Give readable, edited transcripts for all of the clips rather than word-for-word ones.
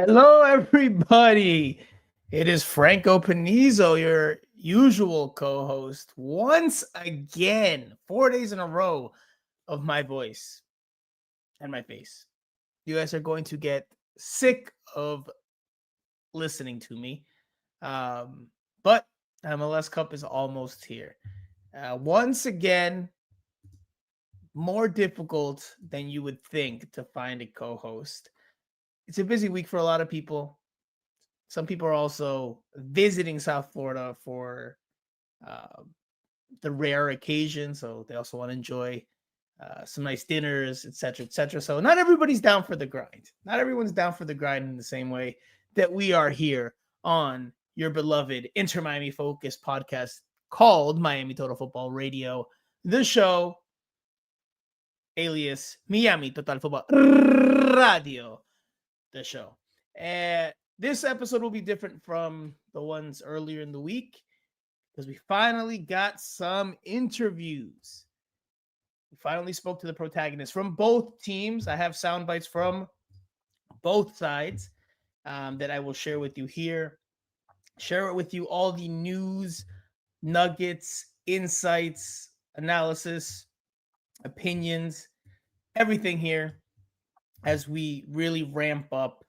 Hello, everybody. It is Franco Panizo, your usual co host, once again, 4 days in a row of my voice and my face. You guys are going to get sick of listening to me. But MLS Cup is almost here. Once again, more difficult than you would think to find a co host. It's a busy week for a lot of people. Some people are also visiting South Florida for uh, the rare occasion, so they also want to enjoy some nice dinners, etc., etc. So not everybody's down for the grind. Not everyone's down for the grind in the same way that we are here on your beloved Inter Miami Focus podcast called Miami Total Football Radio, the show, alias Miami Total Football Radio, the show. And this episode will be different from the ones earlier in the week because we finally got some interviews. We finally spoke to the protagonists from both teams. I have sound bites from both sides that I will share with you here. Share it with you, all the news, nuggets, insights, analysis, opinions, everything here as we really ramp up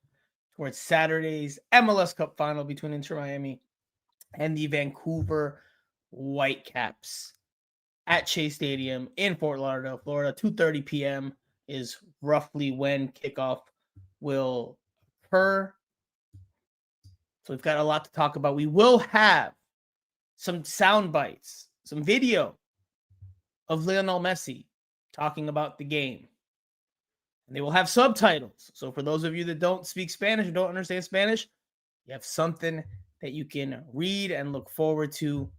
towards Saturday's MLS Cup final between Inter Miami and the Vancouver Whitecaps at Chase Stadium in Fort Lauderdale, Florida. 2:30 p.m. is roughly when kickoff will occur. So we've got a lot to talk about. We will have some sound bites, some video of Lionel Messi talking about the game. And they will have subtitles. So for those of you that don't speak Spanish or don't understand Spanish, you have something that you can read and look forward to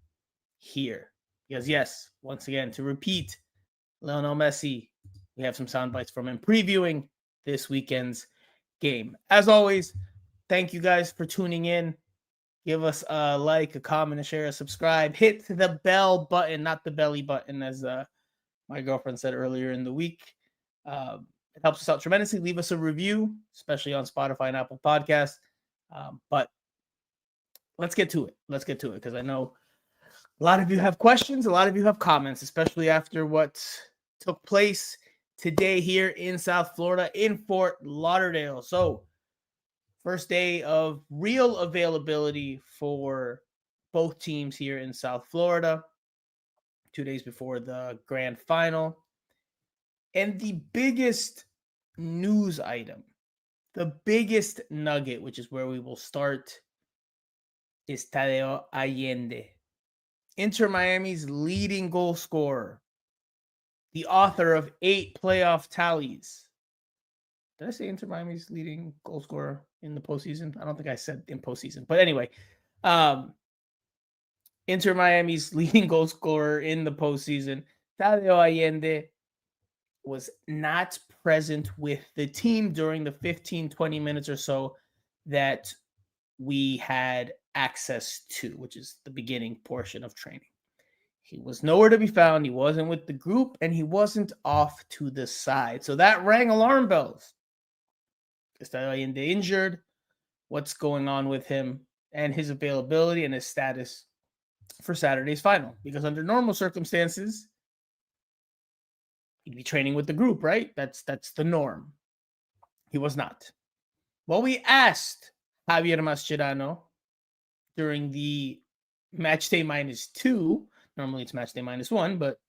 here. Because yes, once again, to repeat, Lionel Messi, we have some sound bites from him previewing this weekend's game. As always, thank you guys for tuning in. Give us a like, a comment, a share, a subscribe. Hit the bell button, not the belly button, as my girlfriend said earlier in the week. It helps us out tremendously. Leave us a review, especially on Spotify and Apple Podcasts. But let's get to it. Let's get to it because I know a lot of you have questions. A lot of you have comments, especially after what took place today here in South Florida in Fort Lauderdale. So first day of real availability for both teams here in South Florida, 2 days before the grand final. And the biggest news item, the biggest nugget, which is where we will start, is Tadeo Allende, Inter Miami's leading goal scorer, the author of 8 playoff tallies. Did I say Inter Miami's leading goal scorer in the postseason? I don't think I said in postseason. But anyway, Inter Miami's leading goal scorer in the postseason, Tadeo Allende, was not present with the team during the 15, 20 minutes or so that we had access to, which is the beginning portion of training. He was nowhere to be found. He wasn't with the group, and he wasn't off to the side. So that rang alarm bells. Is Tadeo Allende injured? What's going on with him and his availability and his status for Saturday's final? Because under normal circumstances, he'd be training with the group, right? That's the norm. He was not. Well, we asked Javier Mascherano during the match day -2. Normally it's match day -1, but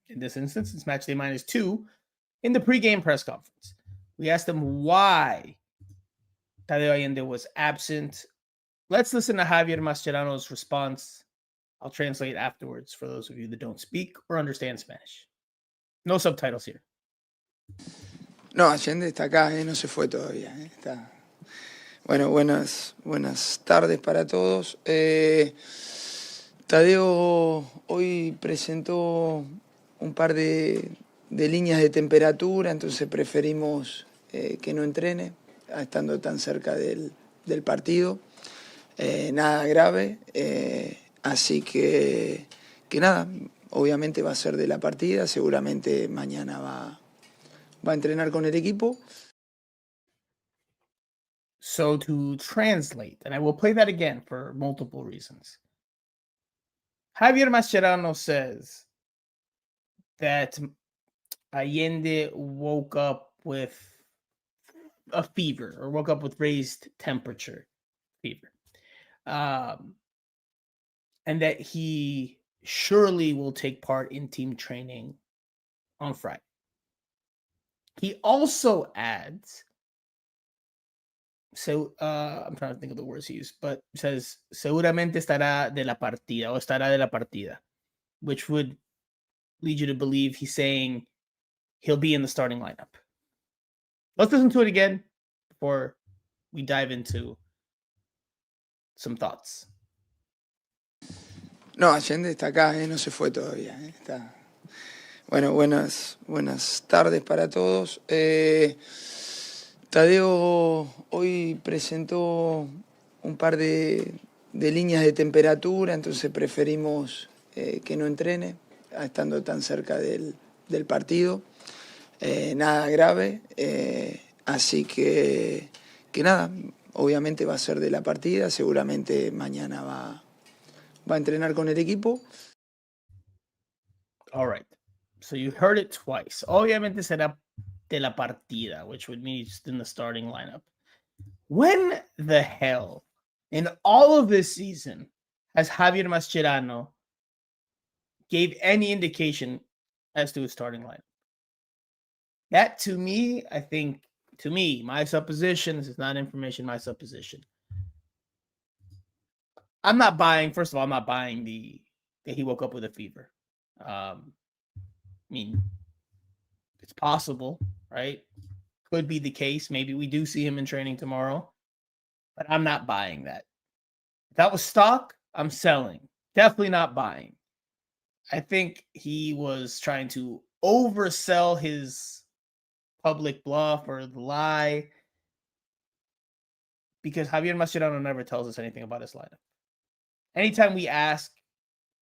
in this instance, it's match day -2 in the pregame press conference. We asked him why Tadeo Allende was absent. Let's listen to Javier Mascherano's response. I'll translate afterwards for those of you that don't speak or understand Spanish. No subtitles here. No, Allende está acá, no se fue todavía. Está. Bueno, buenas tardes para todos. Tadeo hoy presentó un par de líneas de temperatura, entonces preferimos que no entrene, estando tan cerca del partido. Nada grave, así que nada, obviamente va a ser de la partida, seguramente mañana va a entrenar con el equipo. So to translate, and I will play that again for multiple reasons. Javier Mascherano says that Allende woke up with a fever or woke up with raised temperature fever. And that he surely will take part in team training on Friday. He also adds, so I'm trying to think of the words he used, but says, seguramente estará de la partida o estará de la partida, which would lead you to believe he's saying he'll be in the starting lineup. Let's listen to it again before we dive into some thoughts. No, Allende está acá, no se fue todavía. Está. Bueno, buenas tardes para todos. Tadeo hoy presentó un par de líneas de temperatura, entonces preferimos que no entrene, estando tan cerca del partido. Nada grave, así que nada, obviamente va a ser de la partida, seguramente mañana va a entrenar con el equipo. All right. So you heard it twice. Obviamente será de la partida, which would mean he's in the starting lineup. When the hell in all of this season has Javier Mascherano gave any indication as to his starting lineup? That to me, I think, my supposition, this is not information, my supposition. I'm not buying, first of all, I'm not buying that he woke up with a fever. I mean, it's possible, right? Could be the case. Maybe we do see him in training tomorrow, but I'm not buying that. If that was stock, I'm selling. Definitely not buying. I think he was trying to oversell his public bluff or the lie because Javier Mascherano never tells us anything about his lineup. Anytime we ask,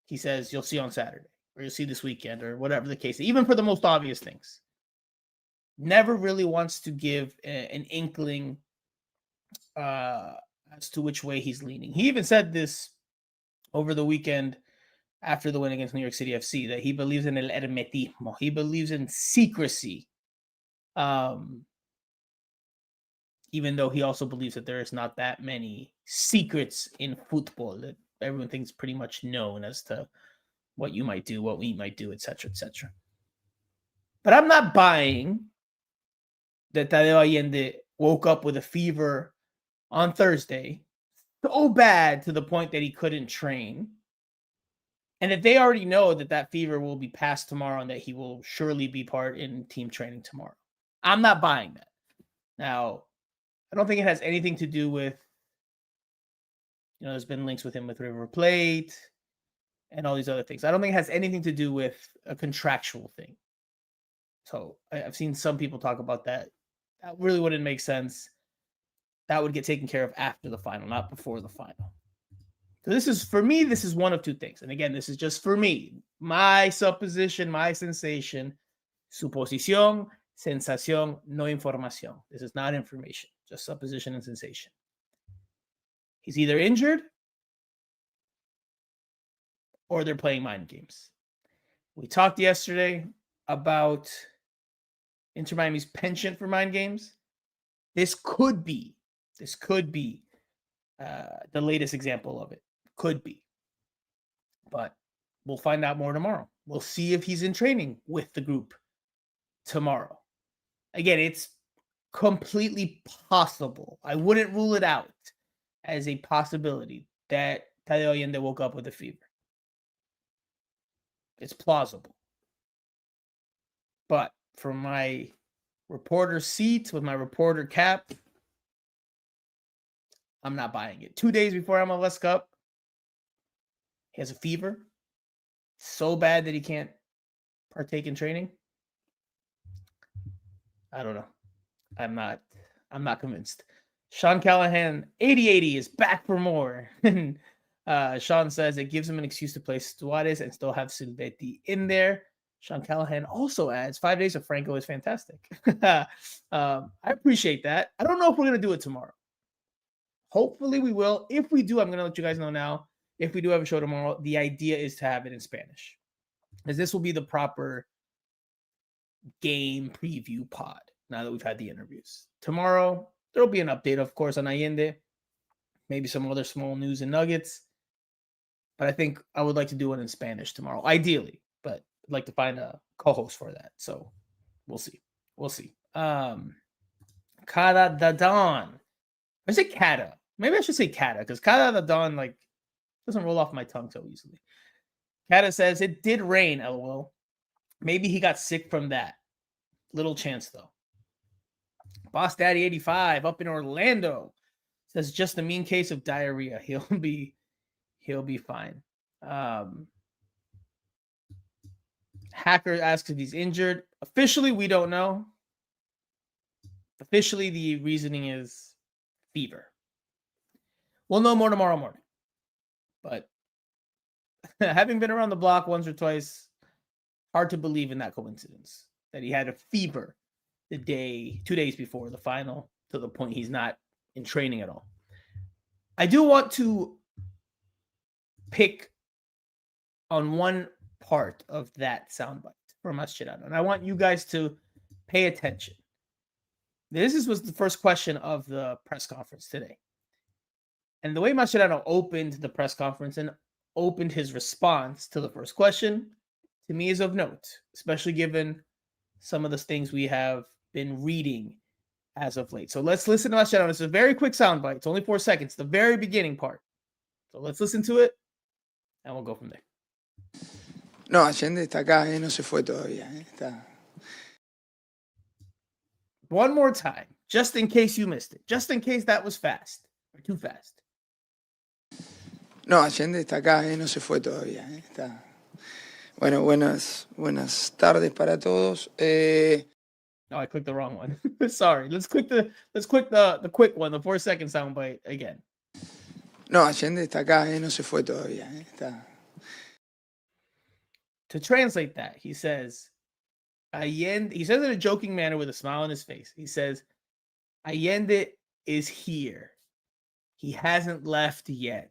he says, you'll see on Saturday or you'll see this weekend or whatever the case, even for the most obvious things. Never really wants to give an inkling as to which way he's leaning. He even said this over the weekend after the win against New York City FC that he believes in el hermetismo. He believes in secrecy. Even though he also believes that there is not that many secrets in football, that everyone thinks pretty much known as to what you might do, what we might do, etc., etc. But I'm not buying that Tadeo Allende woke up with a fever on Thursday so bad to the point that he couldn't train, and that they already know that that fever will be passed tomorrow and that he will surely be part in team training tomorrow. I'm not buying that. Now, I don't think it has anything to do with, there's been links with him with River Plate and all these other things. I don't think it has anything to do with a contractual thing. So I've seen some people talk about that. That really wouldn't make sense. That would get taken care of after the final, not before the final. So this is, for me, this is one of two things. And again, this is just for me. My supposition, my sensation, suposición, sensación, no información. This is not information, just supposition and sensation. He's either injured or they're playing mind games. We talked yesterday about Inter Miami's penchant for mind games. This could be the latest example of it. Could be. But we'll find out more tomorrow. We'll see if he's in training with the group tomorrow. Again, it's completely possible. I wouldn't rule it out as a possibility that Tadeo Allende woke up with a fever. It's plausible. But from my reporter seat with my reporter cap, I'm not buying it. 2 days before MLS Cup, he has a fever so bad that he can't partake in training. I don't know. I'm not convinced. Sean Callahan, 80-80 is back for more. Sean says it gives him an excuse to play Suarez and still have Silvetti in there. Sean Callahan also adds 5 days of Franco is fantastic. I appreciate that. I don't know if we're going to do it tomorrow. Hopefully we will. If we do, I'm going to let you guys know now. If we do have a show tomorrow, the idea is to have it in Spanish, as this will be the proper game preview pod now that we've had the interviews. Tomorrow, there'll be an update, of course, on Allende, maybe some other small news and nuggets. But I think I would like to do it in Spanish tomorrow, ideally. But I'd like to find a co-host for that. So we'll see. We'll see. Cada da Don. I say Cada. Maybe I should say Cada, because Cada da Don like doesn't roll off my tongue so easily. Cada says it did rain, LOL. Maybe he got sick from that. Little chance though. Boss Daddy 85 up in Orlando says just a mean case of diarrhea. He'll be fine. Hacker asks if he's injured. Officially, we don't know. Officially, the reasoning is fever. We'll know more tomorrow morning. But having been around the block once or twice, hard to believe in that coincidence that he had a fever the 2 days before the final, to the point he's not in training at all. I do want to pick on one part of that soundbite from Mascherano, and I want you guys to pay attention. This was the first question of the press conference today. And the way Mascherano opened the press conference and opened his response to the first question, to me, is of note, especially given some of the things we have been reading as of late. So let's listen to Mascherano. It's a very quick soundbite. It's only 4 seconds, the very beginning part. So let's listen to it, and we'll go from there. No, Allende está acá, no se fue todavía. Está. One more time, just in case you missed it, just in case that was fast or too fast. No, Allende está acá, no se fue todavía. Está. Bueno, buenas tardes para todos. No, I clicked the wrong one. Sorry. Let's click the quick one, the 4 second soundbite again. No, Allende está acá, no se fue todavía. Está. To translate that, he says, Allende, he says in a joking manner with a smile on his face. He says, Allende is here. He hasn't left yet.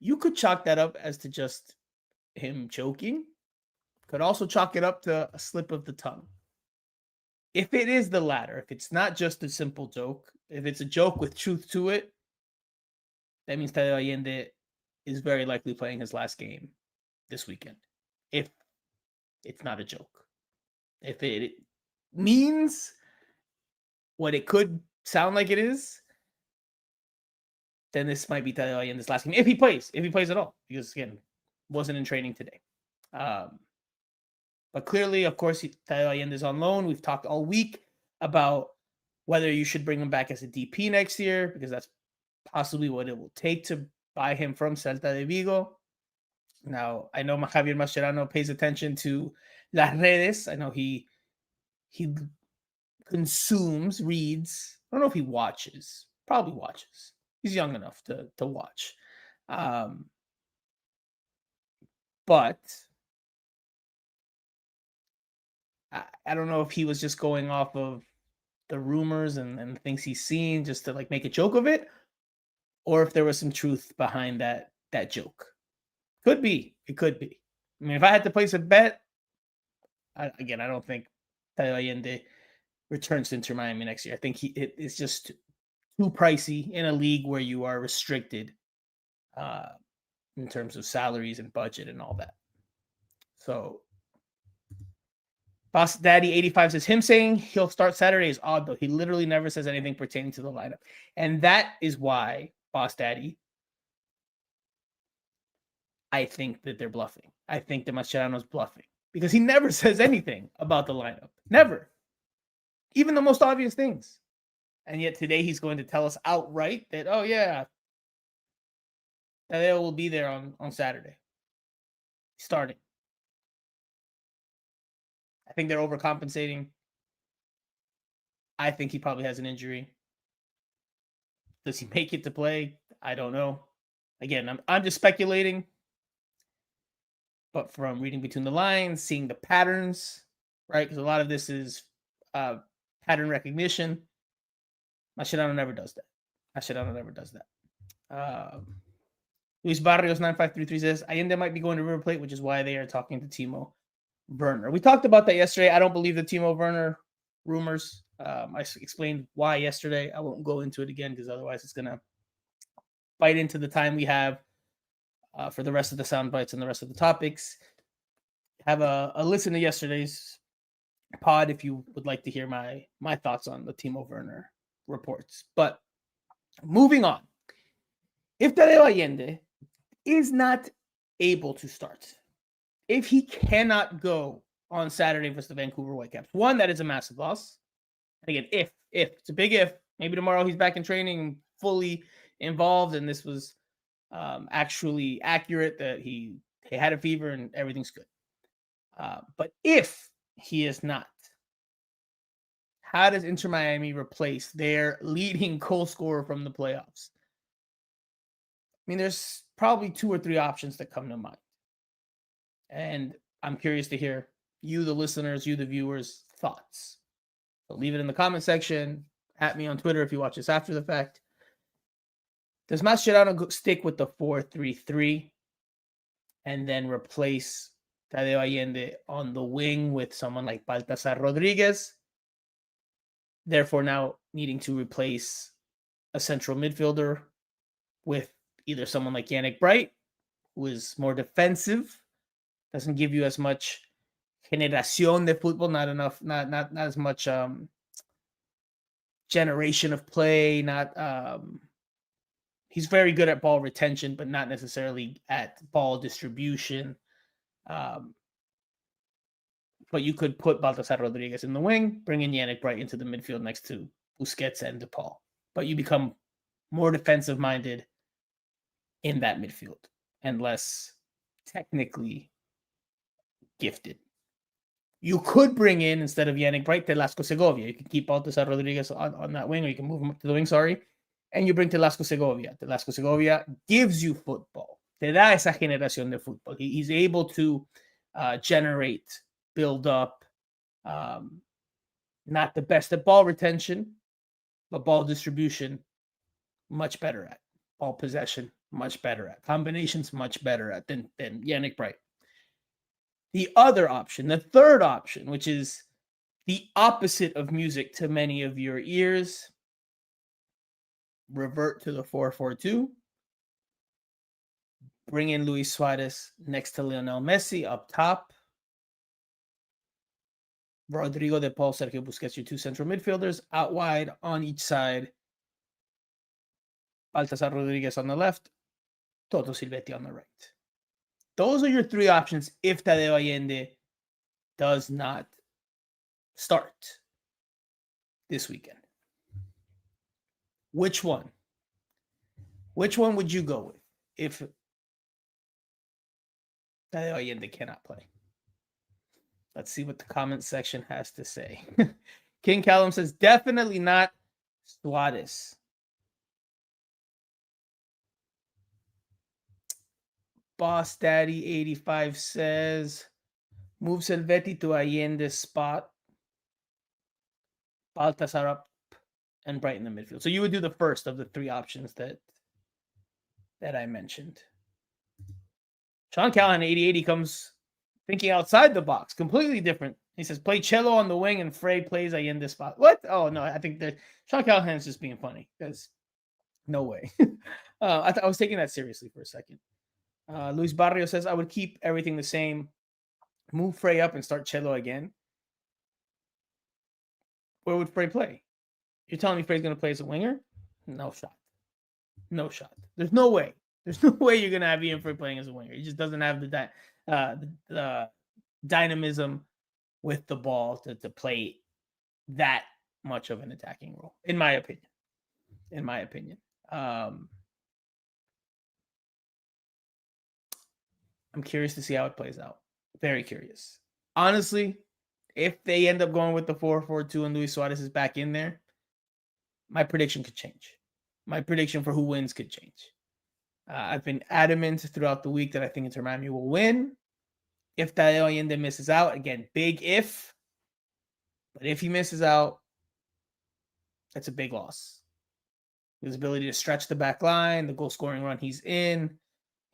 You could chalk that up as to just him joking. Could also chalk it up to a slip of the tongue. If it is the latter, if it's not just a simple joke, if it's a joke with truth to it, that means Tadeo Allende is very likely playing his last game this weekend. If it's not a joke. If it means what it could sound like it is, then this might be Tadeo Allende's last game. If he plays at all. Because, again, wasn't in training today. But clearly, of course, Tadeo Allende is on loan. We've talked all week about whether you should bring him back as a DP next year, because that's possibly what it will take to buy him from Celta de Vigo. Now, I know Javier Mascherano pays attention to las redes. I know he consumes, reads. I don't know if he watches. Probably watches. He's young enough to watch. But I don't know if he was just going off of the rumors and things he's seen just to like make a joke of it, or if there was some truth behind that joke. Could be. It could be. I mean, if I had to place a bet, I don't think Tadeo Allende returns to Inter Miami next year. I think it's just too pricey in a league where you are restricted in terms of salaries and budget and all that. So, Boss Daddy 85 says him saying he'll start Saturday is odd, though. He literally never says anything pertaining to the lineup. And that is why, Boss Daddy, I think that they're bluffing. I think that Mascherano's bluffing because he never says anything about the lineup. Never. Even the most obvious things. And yet today he's going to tell us outright that, oh, yeah, Tadeo will be there on Saturday. Starting. I think they're overcompensating. I think he probably has an injury. Does he make it to play? I don't know. Again, I'm just speculating. But from reading between the lines, seeing the patterns, right? Because a lot of this is pattern recognition. Mascherano never does that. Mascherano never does that. Luis Barrios 9533 says Allende might be going to River Plate, which is why they are talking to Timo Werner. We talked about that yesterday. I don't believe the Timo Werner rumors. I explained why yesterday. I won't go into it again because otherwise it's going to bite into the time we have for the rest of the sound bites and the rest of the topics. Have a listen to yesterday's pod if you would like to hear my thoughts on the Timo Werner reports. But moving on. If Tadeo Allende is not able to start, if he cannot go on Saturday versus the Vancouver Whitecaps, one, that is a massive loss. And again, if it's a big if, maybe tomorrow he's back in training, fully involved, and this was actually accurate that he had a fever and everything's good. But if he is not, how does Inter Miami replace their leading goal scorer from the playoffs? I mean, there's probably 2 or 3 options that come to mind. And I'm curious to hear you, the listeners, you, the viewers' thoughts. So leave it in the comment section. At me on Twitter if you watch this after the fact. Does Mascherano stick with the 4-3-3 and then replace Tadeo Allende on the wing with someone like Baltasar Rodriguez? Therefore, now needing to replace a central midfielder with either someone like Yannick Bright, who is more defensive, doesn't give you as much generación de fútbol, not as much generation of play, he's very good at ball retention, but not necessarily at ball distribution. But you could put Baltasar Rodriguez in the wing, bring in Yannick Bright into the midfield next to Busquets and DePaul. But you become more defensive-minded in that midfield and less technically gifted. You could bring in, instead of Yannick Bright, Telasco Segovia. You can keep Baltasar Rodriguez on that wing, or you can move him up to the wing, and you bring Telasco Segovia. Telasco Segovia gives you football. Te da esa generación de fútbol. He's able to generate, build up, not the best at ball retention, but ball distribution, much better at. Ball possession, much better at. Combinations, much better at than Yannick Bright. The other option, the third option, which is the opposite of music to many of your ears, revert to the 4-4-2. Bring in Luis Suarez next to Lionel Messi up top. Rodrigo de Paul, Sergio Busquets, your 2 central midfielders. Out wide on each side. Baltasar Rodriguez on the left. Toto Silvetti on the right. Those are your 3 options if Tadeo Allende does not start this weekend. Which one? Which one would you go with if Tadeo Allende cannot play? Let's see what the comment section has to say. King Callum says, definitely not Suarez. Boss Daddy 85 says, move Silvetti to Allende's spot. Baltasar up and Bright in the midfield. So you would do the first of the 3 options that I mentioned. Sean Callahan 8080 comes thinking outside the box, completely different. He says, play Cello on the wing and Frey plays Allende's spot. What? Oh, no, I think that Sean Callahan is just being funny because no way. I was taking that seriously for a second. Luis Barrio says, I would keep everything the same. Move Frey up and start Cello again. Where would Frey play? You're telling me Frey's going to play as a winger? No shot. No shot. There's no way. There's no way you're going to have Ian Frey playing as a winger. He just doesn't have the dynamism with the ball to play that much of an attacking role, in my opinion. I'm curious to see how it plays out. Very curious. Honestly, if they end up going with the 4-4-2 and Luis Suarez is back in there, my prediction could change. My prediction for who wins could change. I've been adamant throughout the week that I think Inter Miami will win. If Tadeo Allende misses out, again, big if. But if he misses out, that's a big loss. his ability to stretch the back line, the goal scoring run he's in,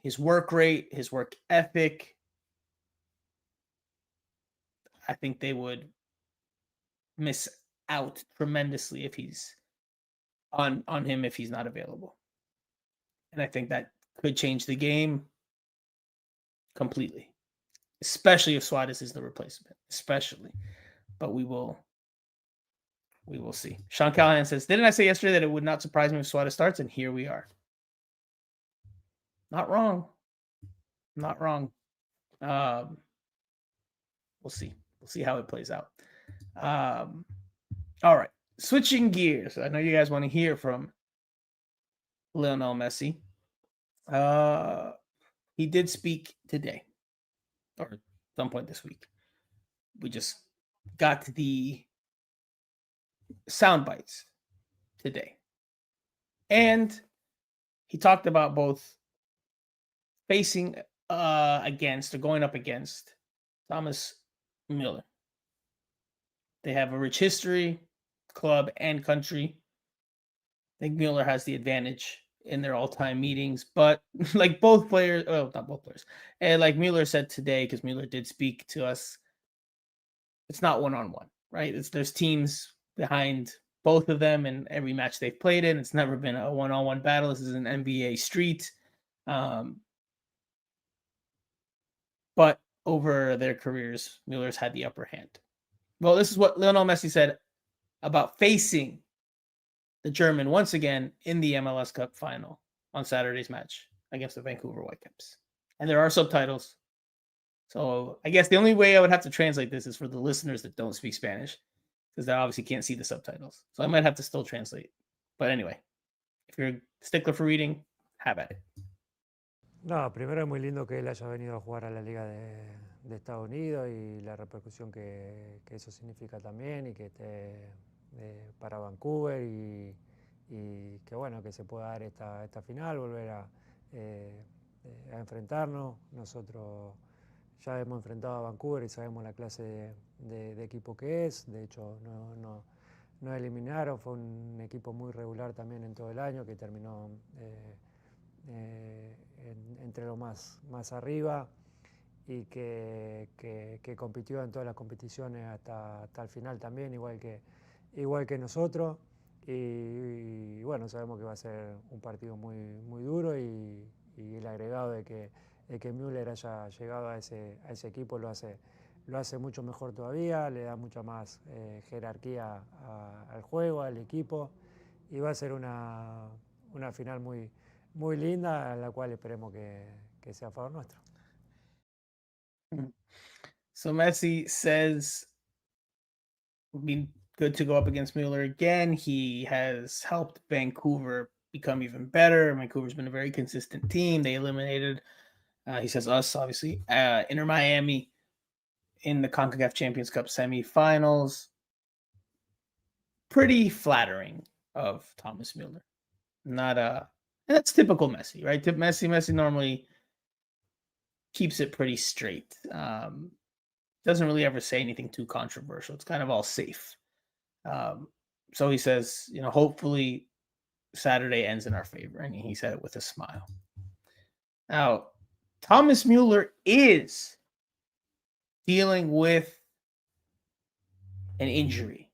his work rate, his work ethic. I think they would miss out tremendously if he's on him if he's not available. And I think that could change the game completely, especially if Suarez is the replacement, especially. But we will see. Sean Callahan says, didn't I say yesterday that it would not surprise me if Suarez starts? And here we are. Not wrong. Not wrong. We'll see. We'll see how it plays out. All right. Switching gears. I know you guys want to hear from Lionel Messi. He did speak today, or some point this week. We just got the sound bites today. And he talked about both facing against or going up against Thomas Müller. They have a rich history, club and country. I think Müller has the advantage in their all-time meetings, but like both players, well, not both players, and like Müller said today, because Müller did speak to us, it's not one-on-one, right? There's teams behind both of them in every match they've played in. It's never been a one-on-one battle. This is an NBA street. But over their careers, Müller's had the upper hand. Well, this is what Lionel Messi said about facing the German once again in the MLS Cup final on Saturday's match against the Vancouver Whitecaps. And there are subtitles. So I guess the only way I would have to translate this is for the listeners that don't speak Spanish, because they obviously can't see the subtitles. So I might have to still translate. But anyway, if you're a stickler for reading, have at it. No, primero es muy lindo que él haya venido a jugar a la Liga de Estados Unidos y la repercusión que eso significa también, y que esté para Vancouver, y que bueno, que se pueda dar esta final, volver a enfrentarnos. Nosotros ya hemos enfrentado a Vancouver y sabemos la clase de equipo que es. De hecho, no eliminaron, fue un equipo muy regular también en todo el año, que terminó entre lo más arriba, y que compitió en todas las competiciones hasta el final también, igual que nosotros. Y bueno, sabemos que va a ser un partido muy duro, y el agregado de que Müller haya llegado a ese equipo lo hace mucho mejor todavía, le da mucha más jerarquía al juego, al equipo, y va a ser una final muy linda, a la cual esperemos que sea a favor nuestro. So Messi says it'd be good to go up against Müller again. He has helped Vancouver become even better. Vancouver's been a very consistent team. They eliminated, he says, us, obviously, Inter Miami in the CONCACAF Champions Cup semifinals. Pretty flattering of Thomas Müller. That's typical Messi, right? Messi normally keeps it pretty straight. Doesn't really ever say anything too controversial. It's kind of all safe. So he says, hopefully Saturday ends in our favor. And he said it with a smile. Now, Thomas Müller is dealing with an injury.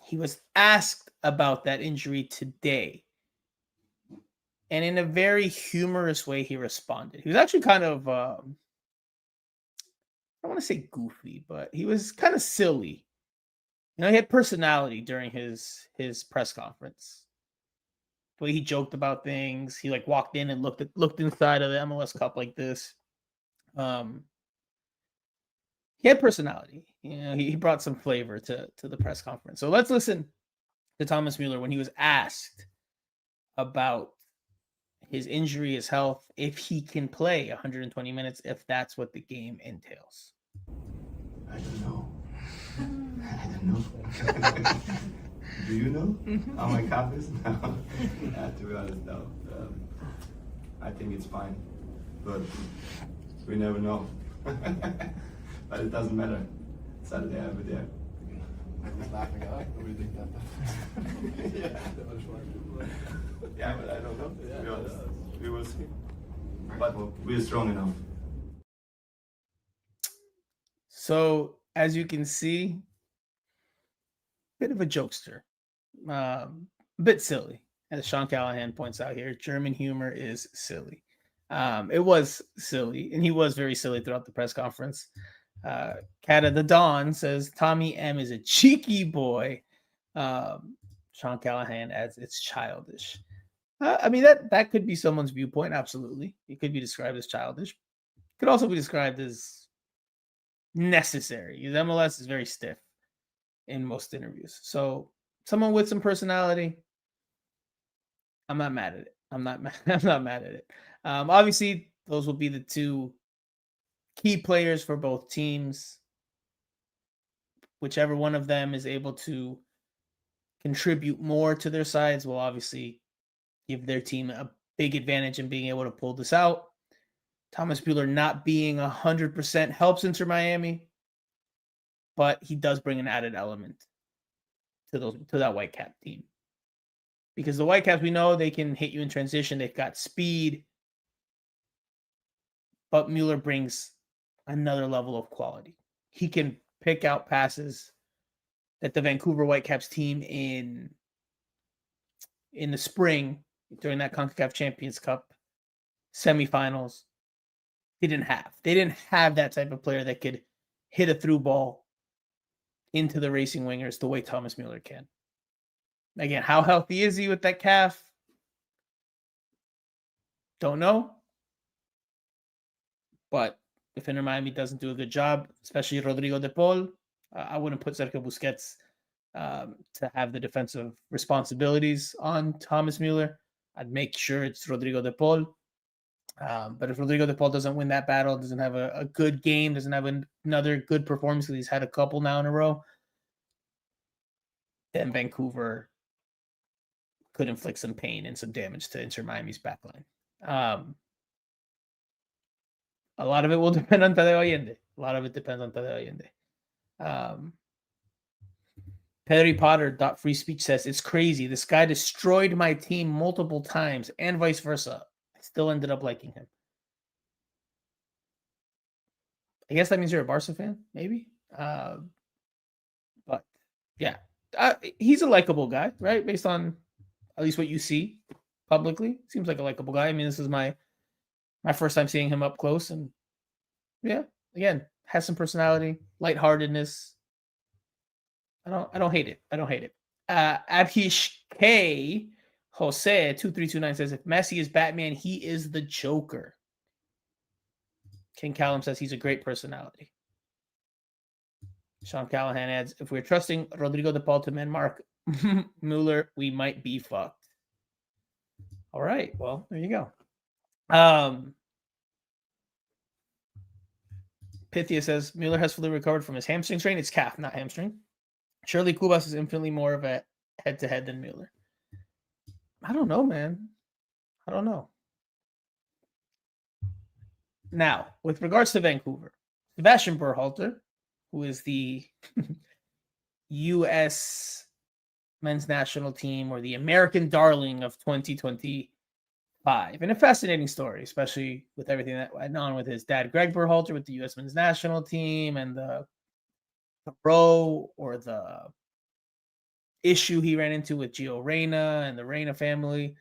He was asked about that injury today. And in a very humorous way, he responded. He was actually kind of, I don't want to say goofy, but he was kind of silly. He had personality during his press conference. The way he joked about things. He walked in and looked inside of the MLS Cup like this. He had personality. He brought some flavor to the press conference. So let's listen to Thomas Müller when he was asked about his injury, his health, if he can play 120 minutes, if that's what the game entails. I don't know. Do you know how my calf is? No. To be honest, no. I think it's fine, but we never know. But it doesn't matter. Saturday I'll be there. I'm just laughing. I really think that. Yeah, but I don't know. To be honest, we will see. But we're strong enough. So, as you can see, bit of a jokester, a bit silly, as Sean Callahan points out here. German humor is silly. It was silly, and he was very silly throughout the press conference. Cat of the Dawn says Tommy M is a cheeky boy. Sean Callahan adds it's childish. I mean that could be someone's viewpoint. Absolutely, it could be described as childish. Could also be described as necessary. Because MLS is very stiff in most interviews. So someone with some personality, I'm not mad at it. I'm not mad at it. Obviously, those will be the two key players for both teams. Whichever one of them is able to contribute more to their sides will obviously give their team a big advantage in being able to pull this out. Thomas Müller not being 100% helps Inter Miami, but he does bring an added element to that Whitecap team. Because the Whitecaps, we know they can hit you in transition. They've got speed, but Müller brings another level of quality. He can pick out passes that the Vancouver Whitecaps team in the spring during that CONCACAF Champions Cup semifinals didn't have. They didn't have that type of player that could hit a through ball into the racing wingers the way Thomas Müller can. Again, how healthy is he with that calf? Don't know. But if Inter Miami doesn't do a good job, especially Rodrigo de Paul, I wouldn't put Sergio Busquets to have the defensive responsibilities on Thomas Müller. I'd make sure it's Rodrigo de Paul. But if Rodrigo de Paul doesn't win that battle, doesn't have a good game, doesn't have another good performance, because he's had a couple now in a row, then Vancouver could inflict some pain and some damage to Inter Miami's backline. A lot of it will depend on Tadeo Allende. A lot of it depends on Tadeo Allende. Pedri Potter Free Speech says, it's crazy. This guy destroyed my team multiple times and vice versa. I still ended up liking him. I guess that means you're a Barca fan, maybe. But yeah, he's a likable guy, right? Based on at least what you see publicly. Seems like a likable guy. I mean, this is my first time seeing him up close. And yeah, again, has some personality, lightheartedness. I don't hate it. I don't hate it. Abhish K. Jose 2329 says, if Messi is Batman, he is the Joker. King Callum says he's a great personality. Sean Callahan adds, if we're trusting Rodrigo de Paul to man mark Müller, we might be fucked. All right. Well, there you go. Pythia says Müller has fully recovered from his hamstring strain. It's calf, not hamstring. Surely Kubas is infinitely more of a head-to-head than Müller. I don't know, man. I don't know. Now, with regards to Vancouver, Sebastian Berhalter, who is the U.S. men's national team, or the American darling of 2025. And a fascinating story, especially with everything that went on with his dad, Greg Berhalter, with the U.S. men's national team, and the row or the issue he ran into with Gio Reyna and the Reyna family.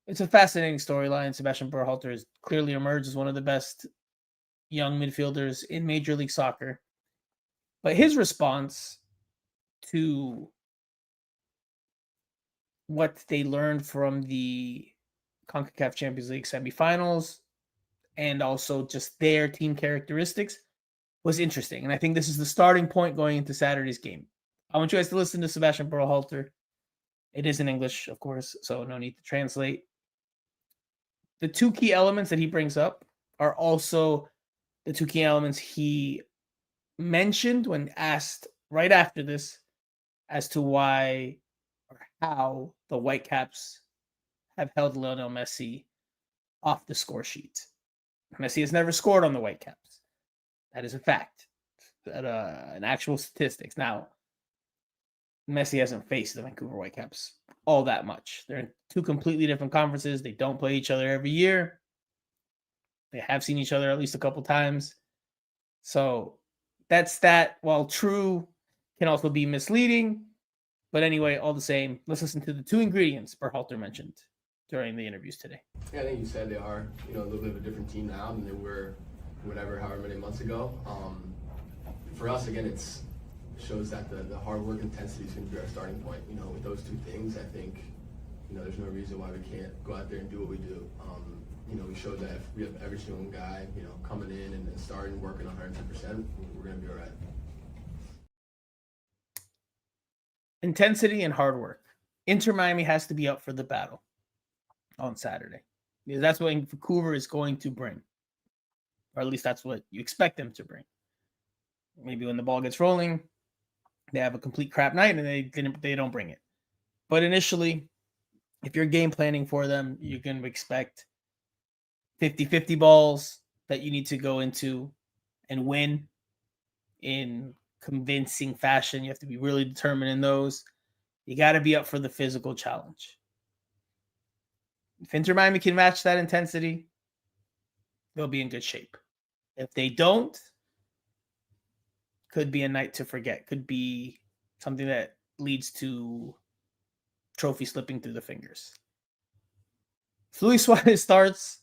It's a fascinating storyline. Sebastian Berhalter has clearly emerged as one of the best young midfielders in Major League Soccer. But his response to what they learned from the CONCACAF Champions League semifinals and also just their team characteristics was interesting. And I think this is the starting point going into Saturday's game. I want you guys to listen to Sebastian Berhalter. It is in English, of course, so no need to translate. The two key elements that he brings up are also the two key elements he mentioned when asked right after this as to why or how the Whitecaps have held Lionel Messi off the score sheet. Messi has never scored on the Whitecaps. That is a fact. An actual statistics. Now, Messi hasn't faced the Vancouver Whitecaps all that much. They're in two completely different conferences. They don't play each other every year. They have seen each other at least a couple times. So that's that. While true, can also be misleading. But anyway, all the same, let's listen to the two ingredients Berhalter mentioned during the interviews today. Yeah, I think you said they are, a little bit of a different team now than they were however many months ago. For us, again, it shows that the hard work intensity is going to be our starting point. With those two things, I think, there's no reason why we can't go out there and do what we do. We showed that if we have every single guy, coming in and starting working 110%, we're going to be all right. Intensity and hard work. Inter Miami has to be up for the battle on Saturday, because that's what Vancouver is going to bring, or at least that's what you expect them to bring. Maybe when the ball gets rolling, they have a complete crap night and they don't bring it. But initially, if you're game planning for them, you're going to expect 50-50 balls that you need to go into and win in convincing fashion. You have to be really determined in those. You got to be up for the physical challenge. If Inter Miami can match that intensity, they'll be in good shape. If they don't, could be a night to forget. Could be something that leads to trophy slipping through the fingers. If Luis Suarez starts,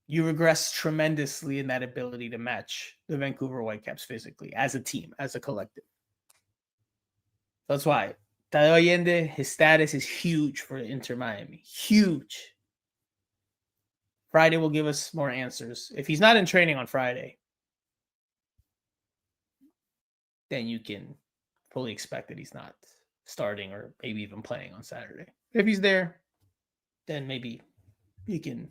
you regress tremendously in that ability to match the Vancouver Whitecaps physically as a team, as a collective. That's why Tadeo Allende, his status is huge for Inter Miami. Huge. Friday will give us more answers. If he's not in training on Friday, then you can fully expect that he's not starting or maybe even playing on Saturday. If he's there, then maybe you can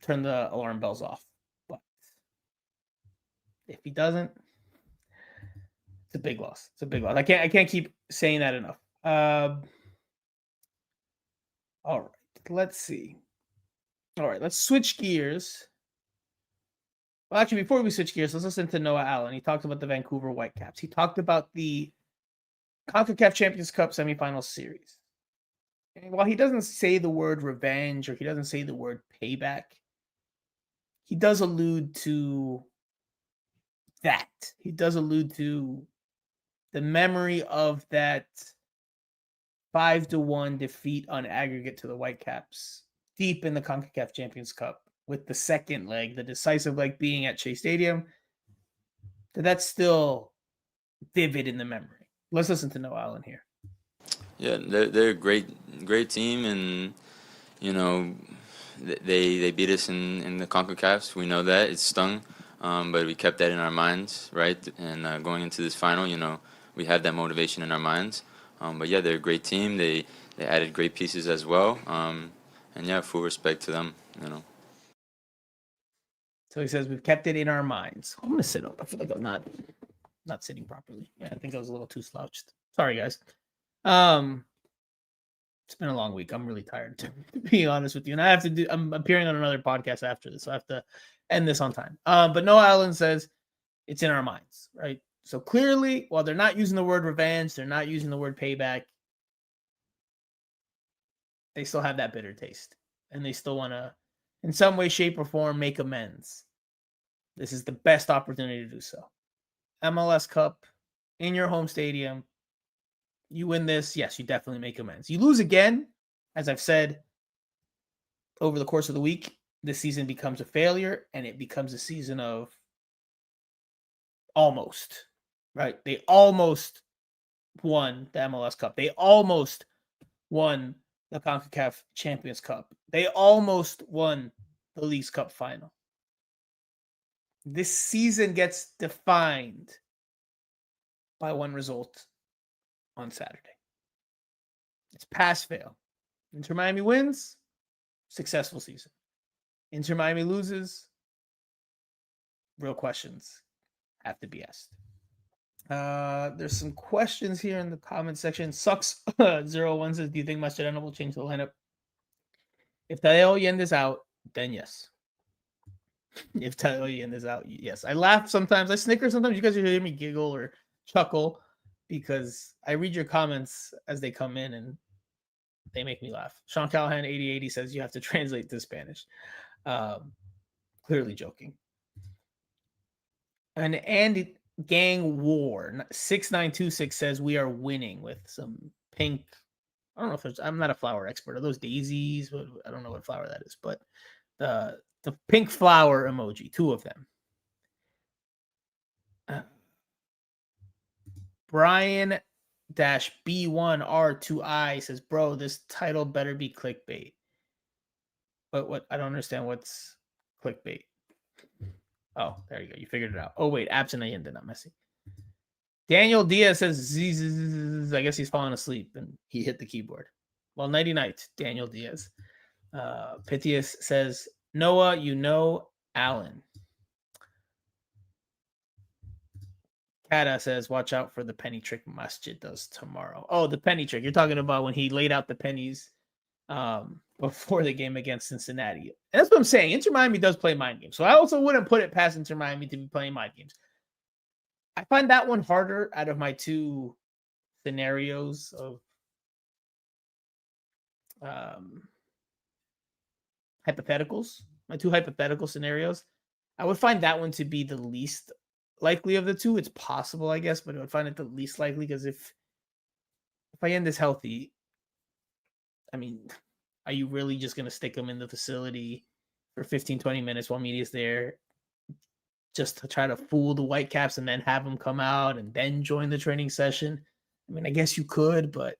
turn the alarm bells off. But if he doesn't, it's a big loss. It's a big loss. I can't keep saying that enough. All right. Let's see. All right, let's switch gears. Well, actually, before we switch gears, let's listen to Noah Allen. He talked about the Vancouver Whitecaps. He talked about the CONCACAF Champions Cup semifinal series. And while he doesn't say the word revenge or he doesn't say the word payback, he does allude to that. He does allude to the memory of that 5-1 defeat on aggregate to the Whitecaps deep in the CONCACAF Champions Cup, with the second leg, the decisive leg, being at Shea Stadium. That's still vivid in the memory. Let's listen to Noah Allen here. Yeah, they're a great team, and they beat us in the CONCACAFs. We know that. It stung, but we kept that in our minds, right? And going into this final, we had that motivation in our minds. But yeah, they're a great team. They added great pieces as well. And yeah, full respect to them, So he says, we've kept it in our minds. I'm going to sit up. I feel like I'm not sitting properly. Yeah, I think I was a little too slouched. Sorry, guys. It's been a long week. I'm really tired, to be honest with you. And I'm appearing on another podcast after this, so I have to end this on time. But Noah Allen says it's in our minds, right? So clearly, while they're not using the word revenge, they're not using the word payback, they still have that bitter taste. And they still want to, in some way, shape, or form, make amends. This is the best opportunity to do so. MLS Cup in your home stadium. You win this, yes, you definitely make amends. You lose again, as I've said over the course of the week, this season becomes a failure, and it becomes a season of almost, right? They almost won the MLS Cup. They almost won the CONCACAF Champions Cup. They almost won the Leagues Cup final. This season gets defined by one result on Saturday. It's pass-fail. Inter Miami wins, successful season. Inter Miami loses, real questions have to be asked. There's some questions here in the comment section. Sucks01 says, do you think Mascherano will change the lineup? If Tadeo Allende is out, then yes. If Tadeo Allende is out, yes. I laugh sometimes. I snicker sometimes. You guys hear me giggle or chuckle because I read your comments as they come in and they make me laugh. Sean Callahan 8080 says you have to translate to Spanish. Clearly joking. And Andy Gang War 6926 says we are winning with some pink. I don't know if there's, I'm not a flower expert. Are those daisies? I don't know what flower that is, but the pink flower emoji, 2 of them. Brian B1R2I says, bro, this title better be clickbait. But what? I don't understand what's clickbait. Oh, there you go. You figured it out. Oh, wait. Absent Allende, not Messi. Daniel Diaz says, I guess he's falling asleep and he hit the keyboard. Well, nighty night, Daniel Diaz. Pythias says, Noah, you know Allen. Kata says, watch out for the penny trick Masjid does tomorrow. Oh, the penny trick. You're talking about when he laid out the pennies before the game against Cincinnati. And that's what I'm saying. Inter Miami does play mind games. So I also wouldn't put it past Inter Miami to be playing mind games. I find that one harder out of my 2 scenarios of hypotheticals. My 2 hypothetical scenarios. I would find that one to be the least likely of the 2. It's possible, I guess, but I would find it the least likely because if I end this healthy, I mean, are you really just going to stick him in the facility for 15, 20 minutes while media's there just to try to fool the Whitecaps and then have them come out and then join the training session? I mean, I guess you could, but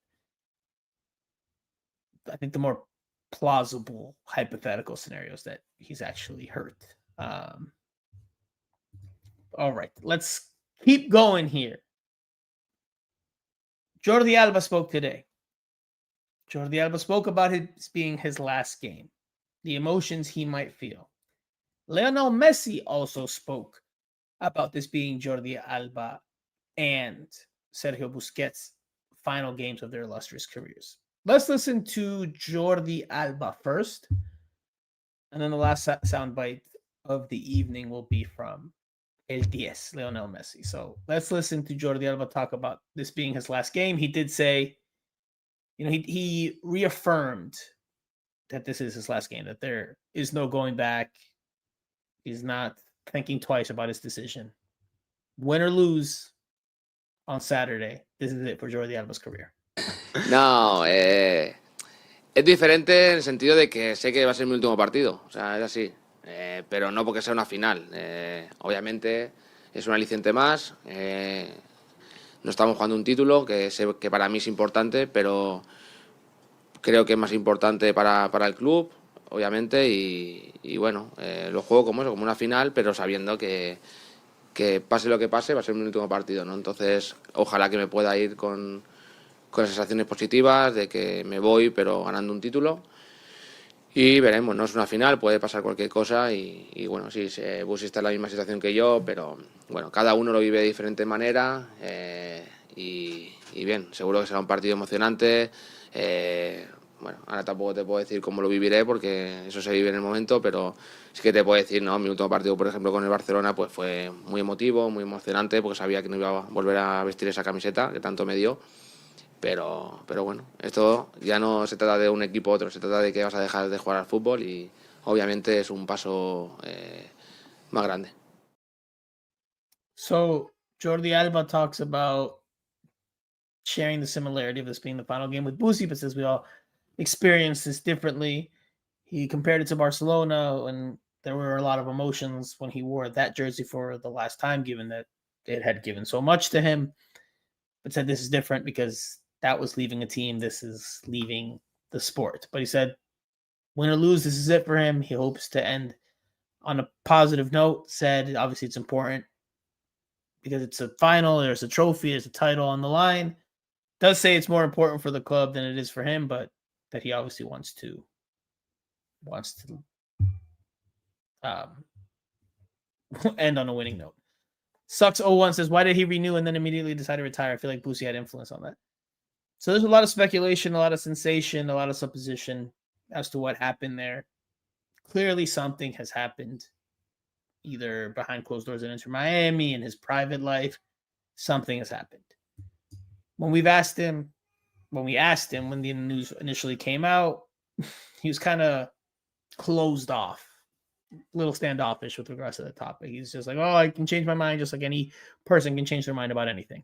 I think the more plausible hypothetical scenario is that he's actually hurt. All right, let's keep going here. Jordi Alba spoke today. Jordi Alba spoke about it being his last game, the emotions he might feel. Lionel Messi also spoke about this being Jordi Alba and Sergio Busquets' final games of their illustrious careers. Let's listen to Jordi Alba first, and then the last soundbite of the evening will be from El Diez, Lionel Messi. So let's listen to Jordi Alba talk about this being his last game. He did say, he reaffirmed that this is his last game, that there is no going back. He's not thinking twice about his decision. Win or lose on Saturday, this is it for Jordi Alba's career. No, es diferente en el sentido de que sé que va a ser mi último partido, o sea, es así, pero no porque sea una final. Obviamente es un aliciente más, no estamos jugando un título que sé que para mí es importante, pero creo que es más importante para el club, obviamente, y bueno, lo juego como eso, como una final, pero sabiendo que pase lo que pase va a ser mi último partido, ¿no? Entonces, ojalá que me pueda ir con sensaciones positivas de que me voy pero ganando un título y veremos, no es una final, puede pasar cualquier cosa y bueno, sí, Busi está en la misma situación que yo, pero bueno, cada uno lo vive de diferente manera y bien, seguro que será un partido emocionante. Bueno, ahora tampoco te puedo decir cómo lo viviré porque eso se vive en el momento, pero sí que te puedo decir, no, mi último partido, por ejemplo, con el Barcelona, pues fue muy emotivo, muy emocionante, porque sabía que no iba a volver a vestir esa camiseta que tanto me dio. Pero bueno, esto ya no se trata de un equipo u otro, se trata de que vas a dejar de jugar al fútbol y obviamente es un paso más grande. So Jordi Alba talks about sharing the similarity of this being the final game with Busi, but says we all experienced this differently. He compared it to Barcelona when there were a lot of emotions when he wore that jersey for the last time, given that it had given so much to him, but said this is different because that was leaving a team. This is leaving the sport. But he said, win or lose, this is it for him. He hopes to end on a positive note. Said, obviously, it's important because it's a final. There's a trophy. There's a title on the line. Does say it's more important for the club than it is for him, but that he obviously wants to end on a winning note. Sucks01 says, why did he renew and then immediately decide to retire? I feel like Busi had influence on that. So there's a lot of speculation, a lot of sensation, a lot of supposition as to what happened there. Clearly something has happened either behind closed doors in Inter Miami, in his private life, something has happened. When we asked him when the news initially came out, he was kind of closed off, a little standoffish with regards to the topic. He's just like, oh, I can change my mind just like any person can change their mind about anything.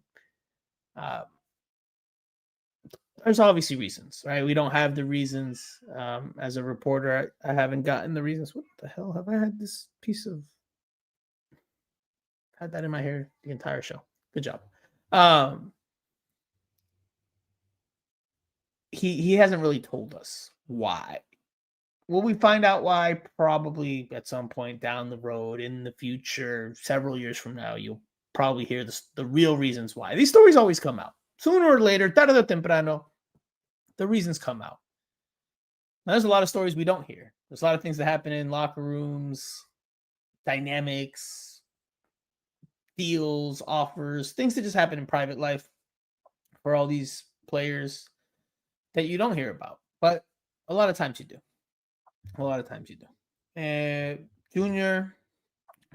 There's obviously reasons, right? We don't have the reasons. As a reporter, I haven't gotten the reasons. What the hell? Have I had this piece of... Had that in my hair the entire show. Good job. He hasn't really told us why. Will we find out why? Probably at some point down the road in the future, several years from now, you'll probably hear the real reasons why. These stories always come out. Sooner or later, tarde o temprano, the reasons come out. Now, there's a lot of stories we don't hear. There's a lot of things that happen in locker rooms, dynamics, deals, offers, things that just happen in private life for all these players that you don't hear about. But a lot of times you do. Junior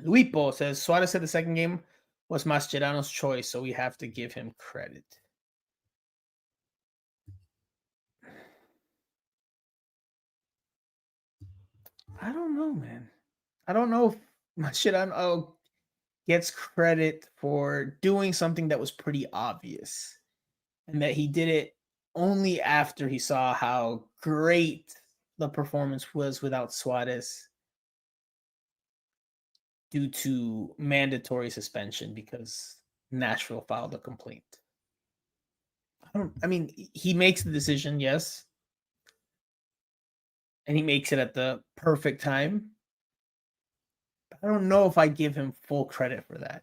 Luipo says, Suarez said the second game was Mascherano's choice, so we have to give him credit. I don't know, man. I don't know if Mascherano gets credit for doing something that was pretty obvious and that he did it only after he saw how great the performance was without Suarez due to mandatory suspension because Nashville filed a complaint. He makes the decision, yes. And he makes it at the perfect time. But I don't know if I give him full credit for that.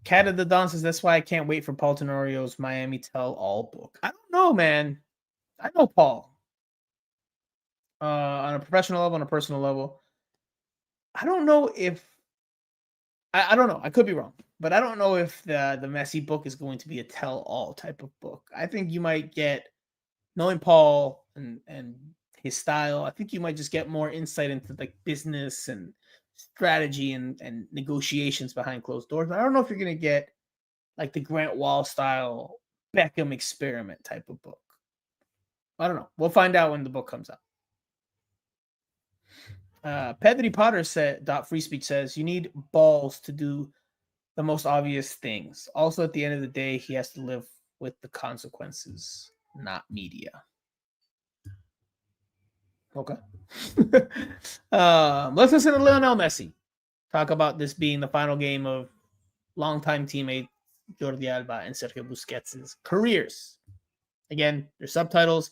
Cat of the Dawn says, that's why I can't wait for Paul Tenorio's Miami Tell-All book. I don't know, man. I know Paul. On a professional level, on a personal level. I don't know if... I don't know. I could be wrong. But I don't know if the Messi book is going to be a tell-all type of book. I think you might get, knowing Paul and his style, I think you might just get more insight into like business and strategy and negotiations behind closed doors. But I don't know if you're going to get like the Grant Wall style Beckham experiment type of book. I don't know. We'll find out when the book comes out. Pedri Potter said, Free Speech says, you need balls to do the most obvious things. Also, at the end of the day, he has to live with the consequences, not media. Okay. Let's listen to Lionel Messi talk about this being the final game of longtime teammate Jordi Alba and Sergio Busquets' careers. Again, there's subtitles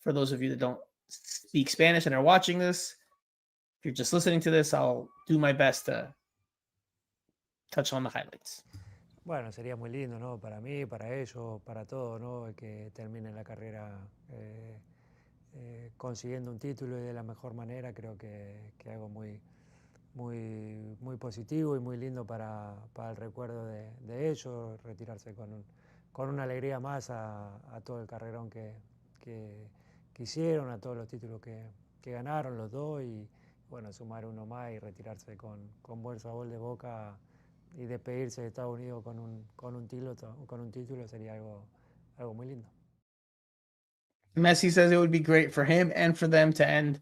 for those of you that don't speak Spanish and are watching this. If you're just listening to this, I'll do my best to touch on the highlights. Bueno, sería muy lindo, ¿no? Para mí, para ellos, para todos, ¿no? El que termine la carrera consiguiendo un título y de la mejor manera, creo que algo muy positivo y muy lindo para el recuerdo de ellos, retirarse con una alegría más a todo el carrerón que hicieron, a todos los títulos que ganaron los dos y bueno, sumar uno más y retirarse con buen sabor de boca y despedirse de Estados Unidos con un título sería algo muy lindo. Messi says it would be great for him and for them to end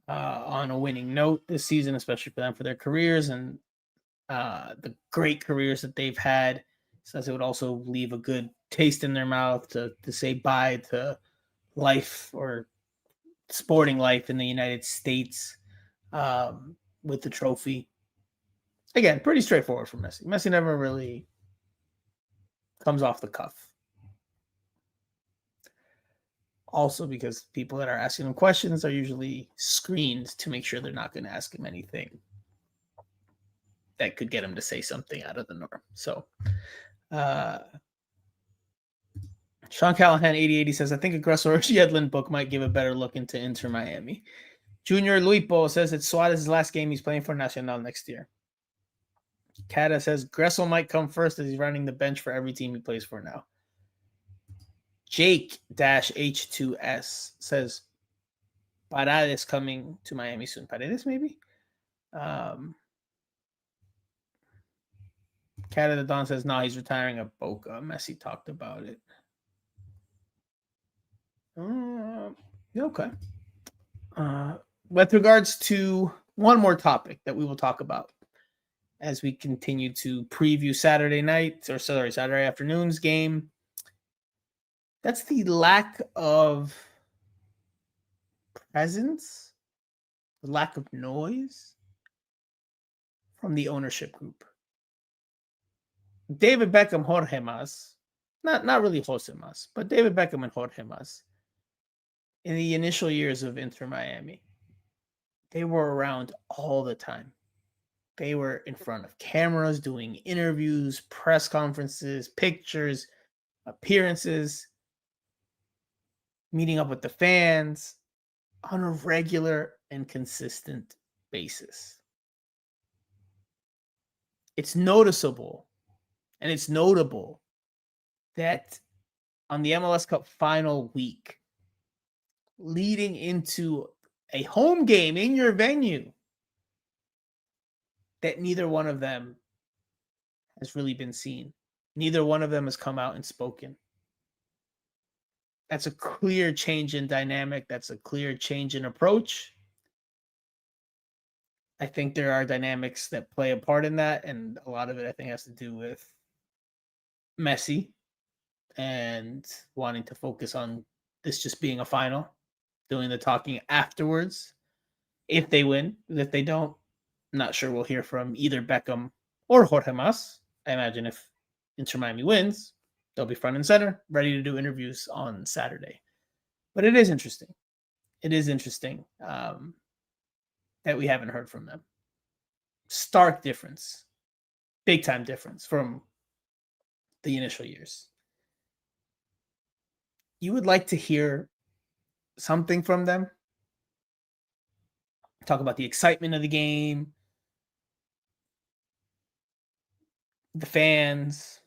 on a winning note this season, especially for them, for their careers and the great careers that they've had. Says it would also leave a good taste in their mouth to say bye to life or sporting life in the United States with the trophy. Again, pretty straightforward for Messi. Messi never really comes off the cuff. Also, because people that are asking him questions are usually screened to make sure they're not going to ask him anything that could get him to say something out of the norm. So, Sean Callahan 8080 says, I think a Gressel or Yedlin book might give a better look into Inter Miami. Junior Luipo says it's Suarez's last game he's playing for Nacional next year. Kata says Gressel might come first as he's running the bench for every team he plays for now. Jake-H2S says Paredes coming to Miami soon. Paredes, maybe? Canada Don says, no, he's retiring at Boca. Messi talked about it. Okay. With regards to one more topic that we will talk about as we continue to preview Saturday afternoon's game, that's the lack of presence, the lack of noise from the ownership group. David Beckham, Jorge Mas, not really Jose Mas, but David Beckham and Jorge Mas, in the initial years of Inter Miami, they were around all the time. They were in front of cameras, doing interviews, press conferences, pictures, appearances, meeting up with the fans on a regular and consistent basis. It's noticeable and it's notable that on the MLS Cup final week, leading into a home game in your venue, that neither one of them has really been seen. Neither one of them has come out and spoken. That's a clear change in dynamic. That's a clear change in approach. I think there are dynamics that play a part in that, and a lot of it, I think, has to do with Messi and wanting to focus on this just being a final, doing the talking afterwards. If they win, if they don't, not sure we'll hear from either Beckham or Jorge Mas. I imagine if Inter Miami wins, they'll be front and center, ready to do interviews on Saturday. But it is interesting. It is interesting that we haven't heard from them. Stark difference. Big time difference from the initial years. You would like to hear something from them? Talk about the excitement of the game, the fans,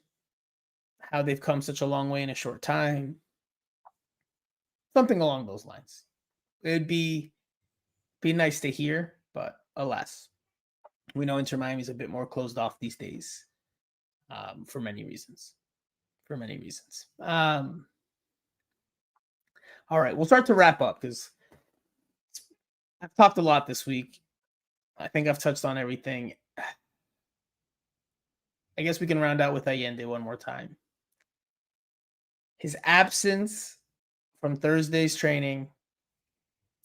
how they've come such a long way in a short time. Something along those lines. It'd be nice to hear, but alas, we know Inter Miami is a bit more closed off these days for many reasons. All right, we'll start to wrap up because I've talked a lot this week. I think I've touched on everything. I guess we can round out with Allende one more time. His absence from Thursday's training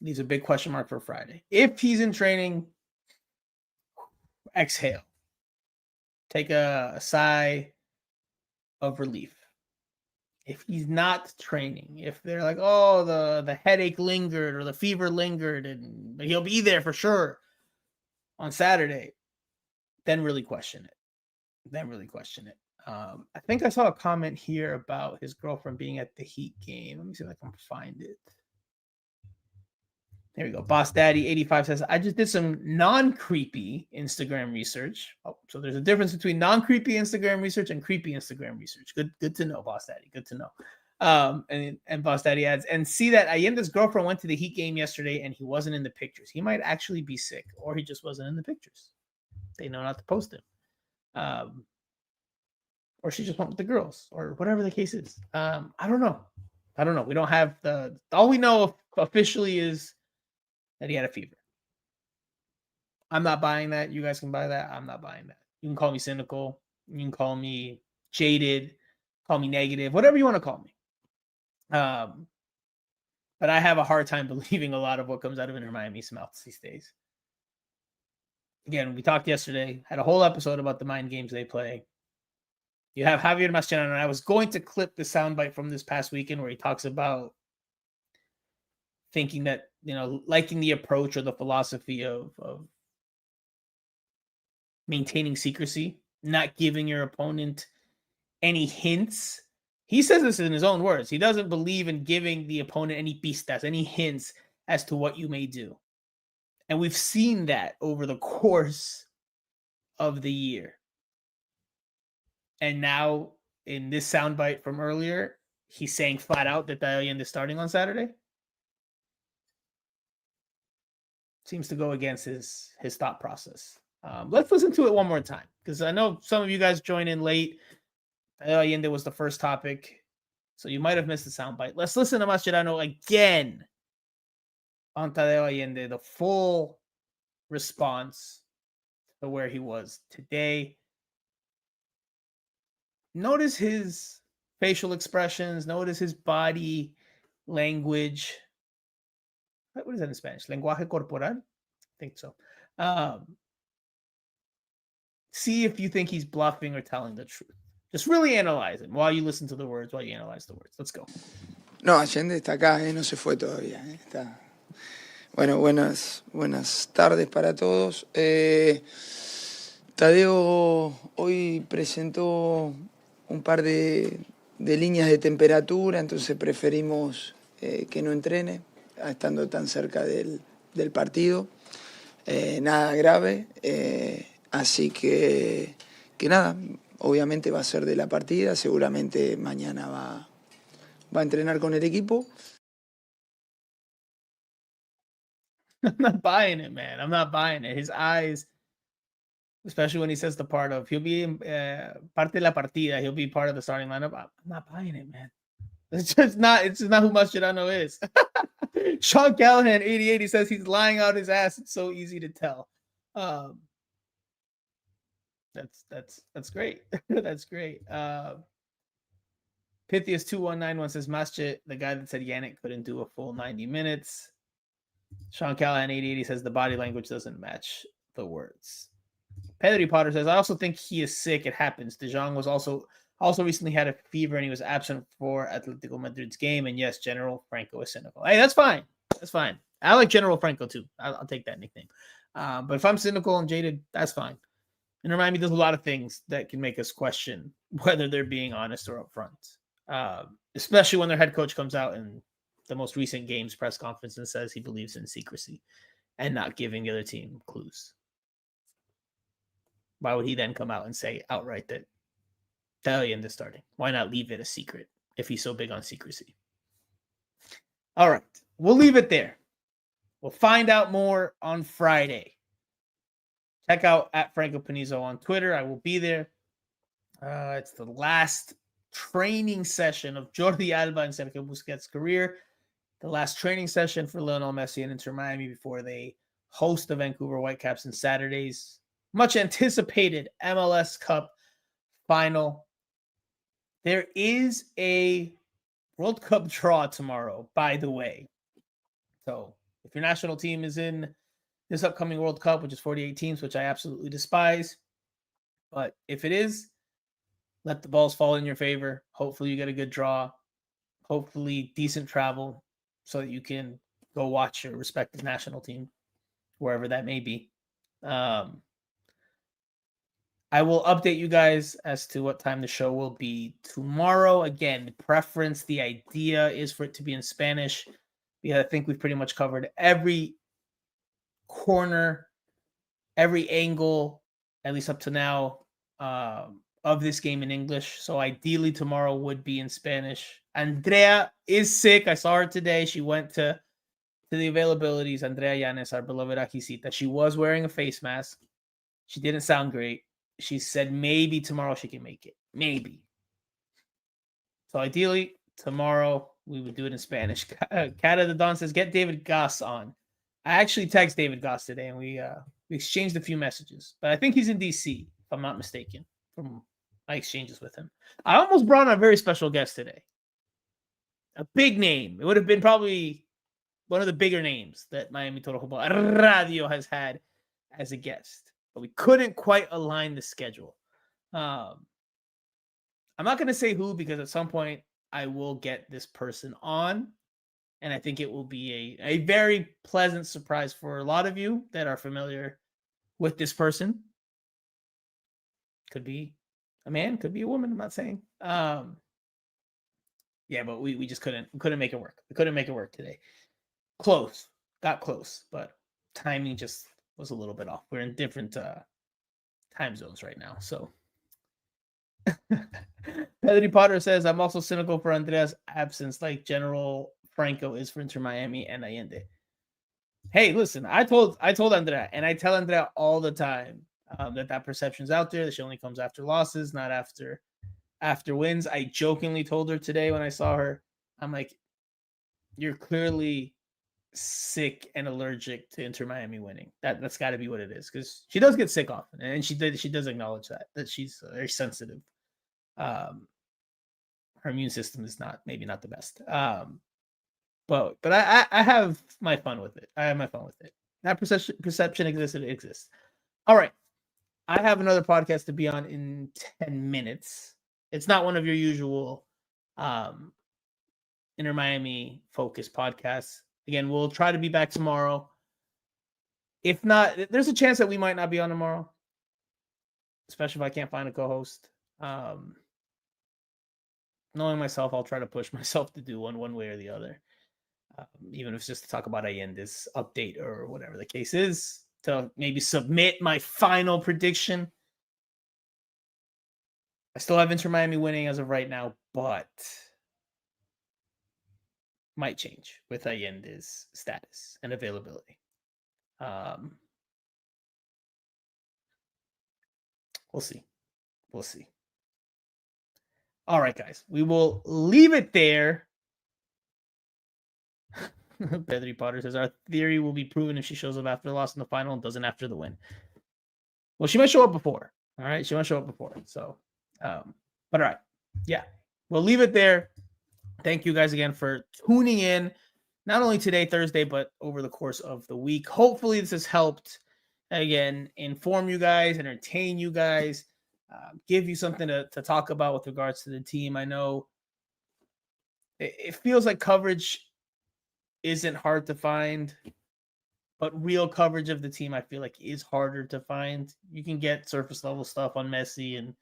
leaves a big question mark for Friday. If he's in training, exhale. Take a sigh of relief. If he's not training, if they're like, oh, the headache lingered or the fever lingered and he'll be there for sure on Saturday, then really question it. I think I saw a comment here about his girlfriend being at the Heat game. Let me see if I can find it. There we go. Boss Daddy 85 says, I just did some non-creepy Instagram research. Oh, so there's a difference between non-creepy Instagram research and creepy Instagram research. Good to know, Boss Daddy. Good to know. And Boss Daddy adds, and see that Allende's girlfriend went to the Heat game yesterday and he wasn't in the pictures. He might actually be sick, or he just wasn't in the pictures. They know not to post him. Or she just went with the girls, or whatever the case is. I don't know. We don't have all we know officially is that he had a fever. I'm not buying that. You guys can buy that. I'm not buying that. You can call me cynical. You can call me jaded. Call me negative. Whatever you want to call me. But I have a hard time believing a lot of what comes out of Inter Miami's mouths these days. Again, we talked yesterday. Had a whole episode about the mind games they play. You have Javier Mascherano, and I was going to clip the soundbite from this past weekend where he talks about thinking that, liking the approach or the philosophy of maintaining secrecy, not giving your opponent any hints. He says this in his own words. He doesn't believe in giving the opponent any pistas, any hints as to what you may do. And we've seen that over the course of the year. And now, in this soundbite from earlier, he's saying flat out that Tadeo Allende is starting on Saturday. Seems to go against his thought process. Let's listen to it one more time because I know some of you guys joined in late. Tadeo Allende was the first topic, so you might have missed the soundbite. Let's listen to Mascherano again on Tadeo Allende, the full response to where he was today. Notice his facial expressions, notice his body language. What is that in Spanish? Lenguaje corporal? I think so. See if you think he's bluffing or telling the truth. Just really analyze him while you listen to the words, while you analyze the words. Let's go. No, Allende está acá, no se fue todavía. Está. Bueno, buenas tardes para todos. Tadeo hoy presentó un par de líneas de temperatura, entonces preferimos que no entrene, estando tan cerca del partido. Nada grave, así que nada, obviamente va a ser de la partida, seguramente mañana va a entrenar con el equipo. I'm not buying it, man. I'm not buying it. His eyes, especially when he says the part of, he'll be parte de la partida, he'll be part of the starting lineup. I'm not buying it, man. It's just not who Mascherano is. Sean Callahan, 88, he says he's lying out his ass. It's so easy to tell. That's great. That's great. Pythias 2191 says Masche, the guy that said Yannick couldn't do a full 90 minutes. Sean Callahan 8080 says the body language doesn't match the words. Pedri Potter says, I also think he is sick. It happens. De Jong was also recently had a fever and he was absent for Atletico Madrid's game. And yes, General Franco is cynical. Hey, that's fine. That's fine. I like General Franco too. I'll take that nickname. But if I'm cynical and jaded, that's fine. And Miami does a lot of things that can make us question whether they're being honest or upfront. Especially when their head coach comes out in the most recent games press conference and says he believes in secrecy and not giving the other team clues. Why would he then come out and say outright that Allende is starting? Why not leave it a secret if he's so big on secrecy? All right. We'll leave it there. We'll find out more on Friday. Check out at Franco Panizo on Twitter. I will be there. It's the last training session of Jordi Alba and Sergio Busquets' career. The last training session for Lionel Messi and Inter Miami before they host the Vancouver Whitecaps on Saturday's much anticipated MLS Cup final. There is a World Cup draw tomorrow, by the way. So if your national team is in this upcoming World Cup, which is 48 teams, which I absolutely despise, but if it is, let the balls fall in your favor. Hopefully you get a good draw. Hopefully decent travel so that you can go watch your respective national team, wherever that may be. I will update you guys as to what time the show will be tomorrow. Again, preference, the idea is for it to be in Spanish. Yeah, I think we've pretty much covered every corner, every angle, at least up to now, of this game in English. So ideally tomorrow would be in Spanish. Andrea is sick. I saw her today. She went to the availabilities. Andrea Llanes, our beloved Akisita. She was wearing a face mask. She didn't sound great. She said maybe tomorrow she can make it. Maybe. So ideally tomorrow we would do it in Spanish. Cata the Don says, get David Goss on. I actually texted David Goss today and we exchanged a few messages. But I think he's in DC, if I'm not mistaken, from my exchanges with him. I almost brought on a very special guest today. A big name. It would have been probably one of the bigger names that Miami Total Football Radio has had as a guest. But we couldn't quite align the schedule. I'm not going to say who because at some point I will get this person on. And I think it will be a very pleasant surprise for a lot of you that are familiar with this person. Could be a man, could be a woman. I'm not saying. Yeah, but we just couldn't make it work. We couldn't make it work today. Got close, but timing just was a little bit off. We're in different time zones right now. So Pedri Potter says, I'm also cynical for Andrea's absence, like General Franco is for Inter Miami and Allende. Hey, listen, I told Andrea, and I tell Andrea all the time, that perception's out there, that she only comes after losses, not after wins. I jokingly told her today when I saw her, I'm like, you're clearly sick and allergic to Inter Miami winning. That's got to be what it is, because she does get sick often, and she does acknowledge that she's very sensitive. Her immune system is maybe not the best. But I have my fun with it. That perception exists. It exists. All right. I have another podcast to be on in 10 minutes. It's not one of your usual Inter Miami focused podcasts. Again, we'll try to be back tomorrow. If not, there's a chance that we might not be on tomorrow, especially if I can't find a co-host. Knowing myself, I'll try to push myself to do one way or the other. Even if it's just to talk about Allende's update or whatever the case is, to maybe submit my final prediction. I still have Inter Miami winning as of right now, but might change with Allende's status and availability. We'll see. All right, guys, we will leave it there. Pedri Potter says our theory will be proven if she shows up after the loss in the final and doesn't after the win. Well, she might show up before. All right, she might show up before. So, but all right, yeah, we'll leave it there. Thank you guys again for tuning in, not only today, Thursday, but over the course of the week. Hopefully, this has helped. Again, inform you guys, entertain you guys, give you something to talk about with regards to the team. I know it feels like coverage isn't hard to find, but real coverage of the team, I feel like, is harder to find. You can get surface level stuff on Messi and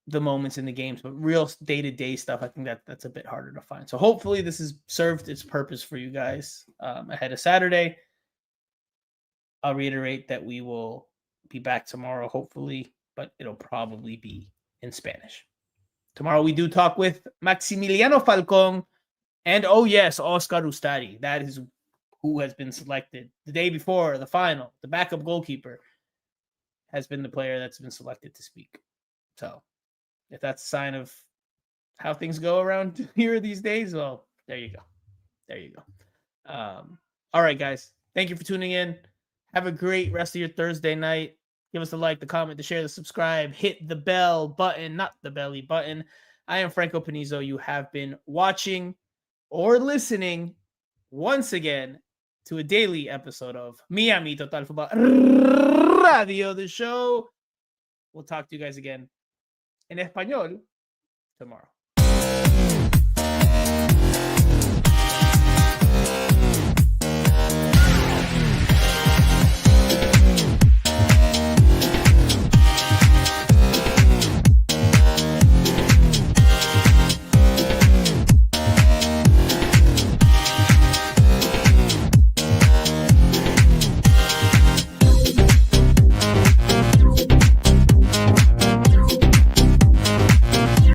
the moments in the games, but real day-to-day stuff, I think that's a bit harder to find. So hopefully this has served its purpose for you guys ahead of Saturday. I'll reiterate that we will be back tomorrow, hopefully, but it'll probably be in Spanish. Tomorrow we do talk with Maximiliano Falcón and, oh yes, Oscar Ustari. That is who has been selected the day before the final. The backup goalkeeper has been the player that's been selected to speak. So if that's a sign of how things go around here these days, well, there you go. All right, guys. Thank you for tuning in. Have a great rest of your Thursday night. Give us a like, the comment, the share, the subscribe. Hit the bell button, not the belly button. I am Franco Panizo. You have been watching or listening once again to a daily episode of Miami Total Football Radio, the show. We'll talk to you guys again in Español tomorrow.